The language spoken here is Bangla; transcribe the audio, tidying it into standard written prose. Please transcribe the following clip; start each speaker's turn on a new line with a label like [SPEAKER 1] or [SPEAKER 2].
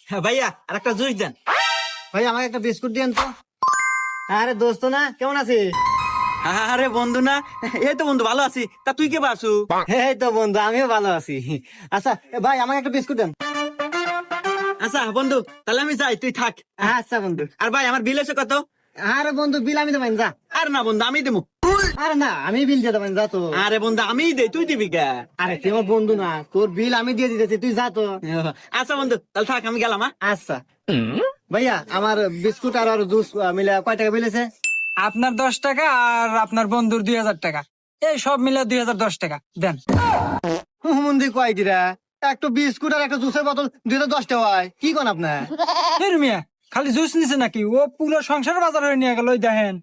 [SPEAKER 1] ভাইয়া আর একটা জুস দেন।
[SPEAKER 2] ভাই আমাকে একটা বিস্কুট দিয়েন তো। আরে দোস্ত না, কেমন আছিস?
[SPEAKER 1] আরে বন্ধু না, এই তো বন্ধু ভালো আছি। তা তুই কে বাসু?
[SPEAKER 2] এই তো বন্ধু, আমিও ভালো আছি। আচ্ছা ভাই আমাকে একটা বিস্কুট দেন।
[SPEAKER 1] আচ্ছা বন্ধু, তাহলে আমি যাই, তুই থাক।
[SPEAKER 2] আচ্ছা বন্ধু।
[SPEAKER 1] আর ভাই আমার বিল এসে কত?
[SPEAKER 2] আরে বন্ধু, বিল আমি দেবেন, যা।
[SPEAKER 1] আর না বন্ধু, আমি দেবো।
[SPEAKER 2] আরে না, আমি বিল দিয়ে দেবেন, যা তো।
[SPEAKER 1] আরে বন্ধু আমিই দেই, তুই দিবি কে?
[SPEAKER 2] আরে তুই আমার বন্ধু না, তোর বিল আমি দিয়ে দিতেছি, তুই যা তো।
[SPEAKER 1] আচ্ছা বন্ধু, তাহলে থাক, আমি গেলাম।
[SPEAKER 2] আচ্ছা ভাইয়া, আমার বিস্কুট আর জুস মিলে কয় টাকা বিলেছে?
[SPEAKER 3] আপনার 10 টাকা আর আপনার বন্ধুর 2000 টাকা, এই সব মিলে 2010 টাকা দেন।
[SPEAKER 2] হুমন্দি কয় দিরা? একটা বিস্কুট আর একটা জুসের বোতল 2010 টাকা হয়, কি কোন আপনার?
[SPEAKER 3] ফির মিয়া খালি জুস নিছে নাকি? ও পুরো সংসার বাজার হয়ে নিয়ে গেল, ওই দেখেন।